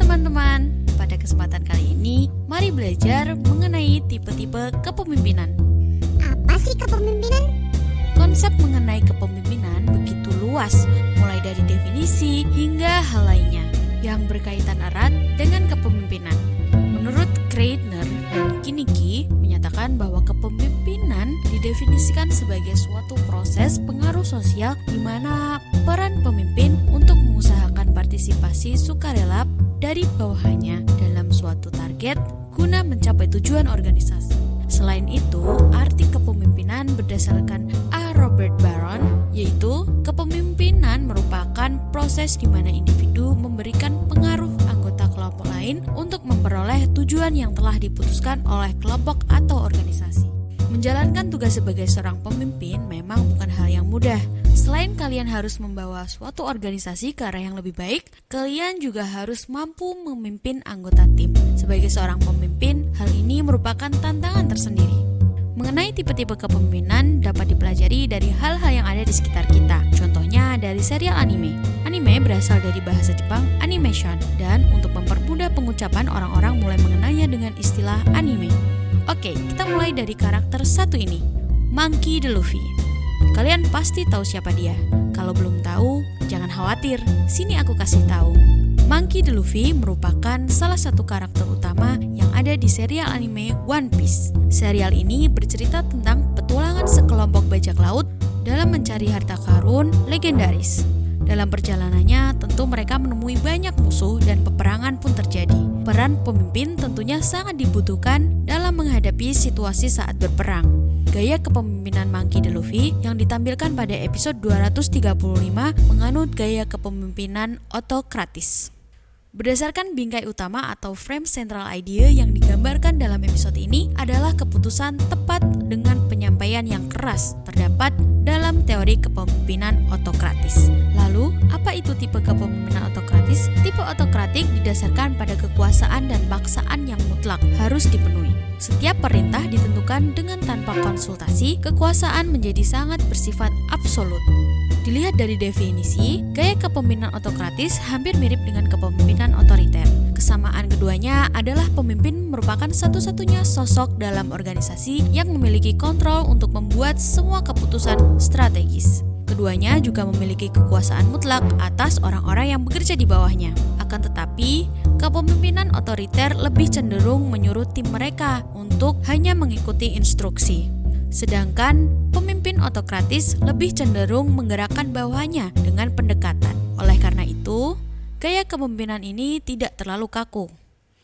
teman-teman, pada kesempatan kali ini mari belajar mengenai tipe-tipe kepemimpinan. Apa sih kepemimpinan? Konsep mengenai kepemimpinan begitu luas, mulai dari definisi hingga hal lainnya yang berkaitan erat dengan kepemimpinan. Menurut Kreitner dan Kinigi menyatakan bahwa kepemimpinan didefinisikan sebagai suatu proses pengaruh sosial di mana peran pemimpin untuk mengusahakan partisipasi sukarela dari bawahannya dalam suatu target guna mencapai tujuan organisasi. Selain itu, arti kepemimpinan berdasarkan A. Robert Barron, yaitu kepemimpinan merupakan proses di mana individu memberikan pengaruh anggota kelompok lain untuk memperoleh tujuan yang telah diputuskan oleh kelompok atau organisasi. Menjalankan tugas sebagai seorang pemimpin memang bukan hal yang mudah. Selain kalian harus membawa suatu organisasi ke arah yang lebih baik, kalian juga harus mampu memimpin anggota tim. Sebagai seorang pemimpin, hal ini merupakan tantangan tersendiri. Mengenai tipe-tipe kepemimpinan dapat dipelajari dari hal-hal yang ada di sekitar kita. Contohnya dari serial anime. Anime berasal dari bahasa Jepang animation, dan untuk mempermudah pengucapan orang-orang mulai mengenalnya dengan istilah anime. Oke, kita mulai dari karakter satu ini, Monkey D. Luffy. Kalian pasti tahu siapa dia. Kalau belum tahu, jangan khawatir. Sini aku kasih tahu. Monkey D. Luffy merupakan salah satu karakter utama yang ada di serial anime One Piece. Serial ini bercerita tentang petualangan sekelompok bajak laut dalam mencari harta karun legendaris. Dalam perjalanannya, tentu mereka menemui banyak musuh dan peperangan pun terjadi. Peran pemimpin tentunya sangat dibutuhkan dalam menghadapi situasi saat berperang. Gaya kepemimpinan Monkey D. Luffy yang ditampilkan pada episode 235 menganut gaya kepemimpinan otokratis. Berdasarkan bingkai utama atau frame central idea yang digambarkan dalam episode ini adalah keputusan tepat dengan penyampaian yang keras terdapat dalam teori kepemimpinan otokratis. Lalu, apa itu tipe kepemimpinan otokratis? Tipe otokratik didasarkan pada kekuasaan dan paksaan yang mutlak harus dipenuhi. Setiap perintah ditentukan dengan tanpa konsultasi, kekuasaan menjadi sangat bersifat absolut. Dilihat dari definisi, gaya kepemimpinan otokratis hampir mirip dengan kepemimpinan otoriter. Kesamaan keduanya adalah pemimpin merupakan satu-satunya sosok dalam organisasi yang memiliki kontrol untuk membuat semua keputusan strategis. Keduanya juga memiliki kekuasaan mutlak atas orang-orang yang bekerja di bawahnya. Akan tetapi, kepemimpinan otoriter lebih cenderung menyuruh tim mereka untuk hanya mengikuti instruksi. Sedangkan pemimpin otokratis lebih cenderung menggerakkan bawahannya dengan pendekatan. Oleh karena itu, gaya kepemimpinan ini tidak terlalu kaku.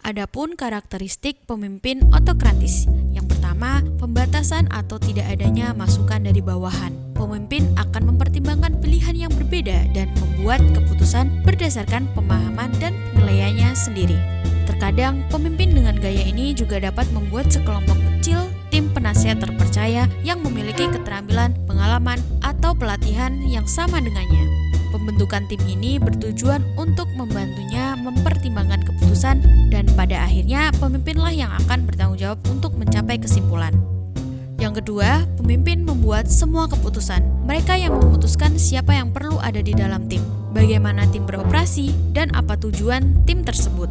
Adapun karakteristik pemimpin otokratis. Yang pertama, pembatasan atau tidak adanya masukan dari bawahan. Pemimpin akan mempertimbangkan pilihan yang berbeda dan membuat keputusan berdasarkan pemahaman dan penilaiannya sendiri. Terkadang, pemimpin dengan gaya ini juga dapat membuat sekelompok kecil tim penasihat terpercaya yang memiliki keterampilan, pengalaman, atau pelatihan yang sama dengannya. Pembentukan tim ini bertujuan untuk membantunya mempertimbangkan keputusan dan pada akhirnya pemimpinlah yang akan bertanggung jawab untuk mencapai kesimpulan. Yang kedua, pemimpin membuat semua keputusan. Mereka yang memutuskan siapa yang perlu ada di dalam tim, bagaimana tim beroperasi, dan apa tujuan tim tersebut.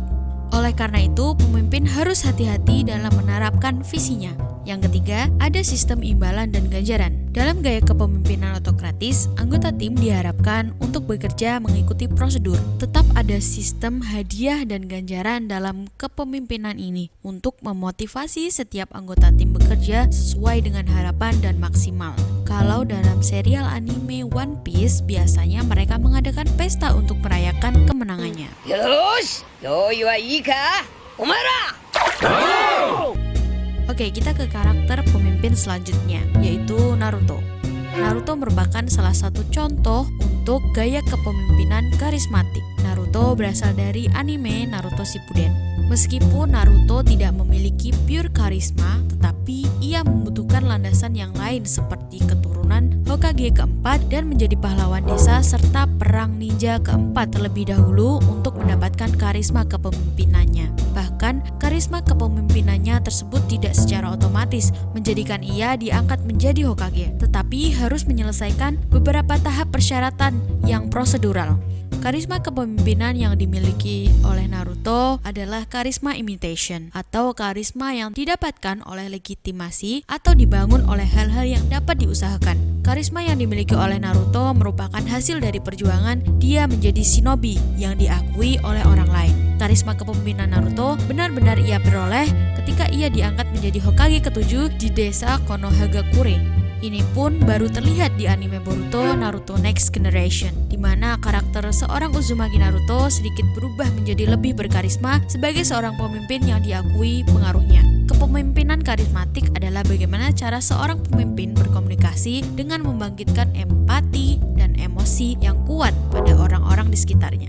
Oleh karena itu, pemimpin harus hati-hati dalam menerapkan visinya. Yang ketiga, ada sistem imbalan dan ganjaran. Dalam gaya kepemimpinan otokratis, anggota tim diharapkan untuk bekerja mengikuti prosedur. Tetap ada sistem hadiah dan ganjaran dalam kepemimpinan ini untuk memotivasi setiap anggota tim bekerja sesuai dengan harapan dan maksimal. Kalau dalam serial anime One Piece, biasanya mereka mengadakan pesta untuk merayakan kemenangannya. Yosh, yoi wa ii ka? Omaera! Oke, kita ke karakter pemimpin selanjutnya, yaitu Naruto. Naruto merupakan salah satu contoh untuk gaya kepemimpinan karismatik. Naruto berasal dari anime Naruto Shippuden. Meskipun Naruto tidak memiliki pure karisma, tetapi ia membutuhkan landasan yang lain seperti keturunan Hokage keempat dan menjadi pahlawan desa serta perang ninja keempat terlebih dahulu untuk mendapatkan karisma kepemimpinannya. Bahkan, karisma kepemimpinannya tersebut tidak secara otomatis menjadikan ia diangkat menjadi Hokage, tetapi harus menyelesaikan beberapa tahap persyaratan yang prosedural. Karisma kepemimpinan yang dimiliki oleh Naruto adalah karisma imitation atau karisma yang didapatkan oleh legitimasi atau dibangun oleh hal-hal yang dapat diusahakan. Karisma yang dimiliki oleh Naruto merupakan hasil dari perjuangan dia menjadi shinobi yang diakui oleh orang lain. Karisma kepemimpinan Naruto benar-benar ia peroleh ketika ia diangkat menjadi Hokage ke-7 di desa Konohagakure. Ini pun baru terlihat di anime Boruto Naruto Next Generation, di mana karakter seorang Uzumaki Naruto sedikit berubah menjadi lebih berkarisma sebagai seorang pemimpin yang diakui pengaruhnya. Kepemimpinan karismatik adalah bagaimana cara seorang pemimpin berkomunikasi dengan membangkitkan empati dan emosi yang kuat pada orang-orang di sekitarnya.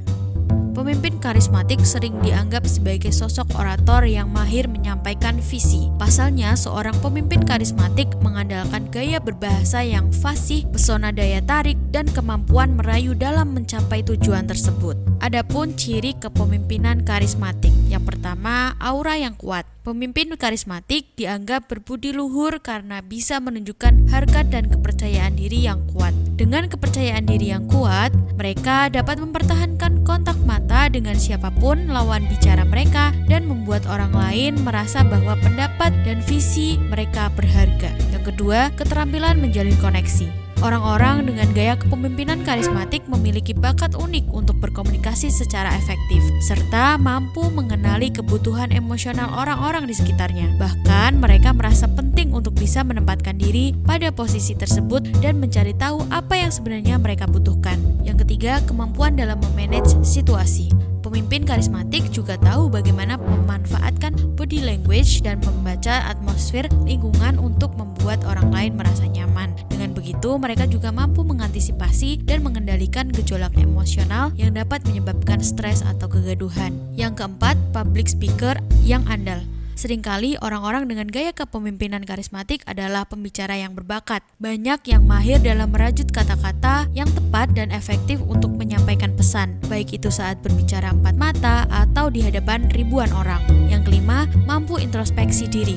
Pemimpin karismatik sering dianggap sebagai sosok orator yang mahir menyampaikan visi. Pasalnya, seorang pemimpin karismatik mengandalkan gaya berbahasa yang fasih, pesona daya tarik, dan kemampuan merayu dalam mencapai tujuan tersebut. Adapun ciri kepemimpinan karismatik. Yang pertama, aura yang kuat. Pemimpin karismatik dianggap berbudi luhur karena bisa menunjukkan harkat dan kepercayaan diri yang kuat. Dengan kepercayaan diri yang kuat, mereka dapat mempertahankan kontak mata dengan siapapun lawan bicara mereka dan membuat orang lain merasa bahwa pendapat dan visi mereka berharga. Yang kedua, keterampilan menjalin koneksi. Orang-orang dengan gaya kepemimpinan karismatik memiliki bakat unik untuk berkomunikasi secara efektif, serta mampu mengenali kebutuhan emosional orang-orang di sekitarnya. Bahkan, mereka merasa penting untuk bisa menempatkan diri pada posisi tersebut dan mencari tahu apa yang sebenarnya mereka butuhkan. Yang ketiga, kemampuan dalam memanage situasi. Pemimpin karismatik juga tahu bagaimana memanfaatkan body language dan membaca atmosfer lingkungan untuk membuat orang lain merasa nyaman. Dengan begitu, mereka juga mampu mengantisipasi dan mengendalikan gejolak emosional yang dapat menyebabkan stres atau kegaduhan. Yang keempat, public speaker yang andal. Seringkali orang-orang dengan gaya kepemimpinan karismatik adalah pembicara yang berbakat. Banyak yang mahir dalam merajut kata-kata yang tepat dan efektif untuk menyampaikan pesan, baik itu saat berbicara empat mata atau di hadapan ribuan orang. Yang kelima, mampu introspeksi diri.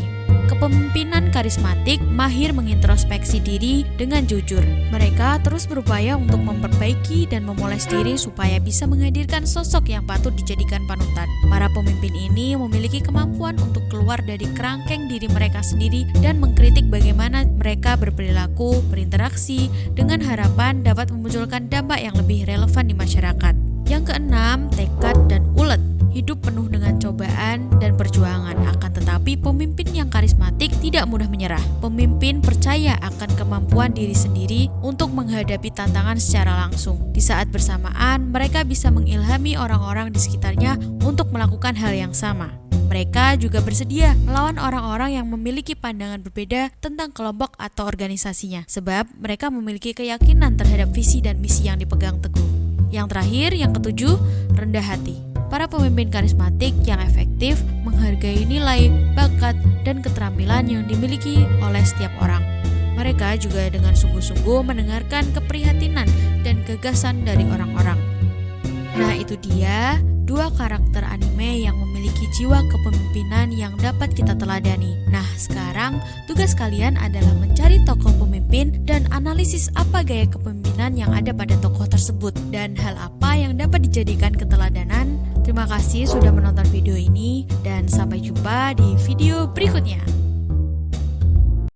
Kepemimpinan karismatik mahir mengintrospeksi diri dengan jujur. Mereka terus berupaya untuk memperbaiki dan memoles diri supaya bisa menghadirkan sosok yang patut dijadikan panutan. Para pemimpin ini memiliki kemampuan untuk keluar dari kerangkeng diri mereka sendiri dan mengkritik bagaimana mereka berperilaku, berinteraksi, dengan harapan dapat memunculkan dampak yang lebih relevan di masyarakat. Yang keenam, tekad dan ulet. Hidup penuh dengan cobaan dan perjuangan, akan tetapi pemimpin yang karismatik tidak mudah menyerah. Pemimpin percaya akan kemampuan diri sendiri untuk menghadapi tantangan secara langsung. Di saat bersamaan, mereka bisa mengilhami orang-orang di sekitarnya untuk melakukan hal yang sama. Mereka juga bersedia melawan orang-orang yang memiliki pandangan berbeda tentang kelompok atau organisasinya, sebab mereka memiliki keyakinan terhadap visi dan misi yang dipegang teguh. Yang terakhir, yang ketujuh, rendah hati. Para pemimpin karismatik yang efektif menghargai nilai, bakat, dan keterampilan yang dimiliki oleh setiap orang. Mereka juga dengan sungguh-sungguh mendengarkan keprihatinan dan gagasan dari orang-orang. Nah, itu dia 2 karakter anime yang memiliki jiwa kepemimpinan yang dapat kita teladani. Nah, sekarang tugas kalian adalah mencari tokoh pemimpin dan analisis apa gaya kepemimpinan yang ada pada tokoh tersebut dan hal apa yang dapat dijadikan keteladanan. Terima kasih sudah menonton video ini dan sampai jumpa di video berikutnya.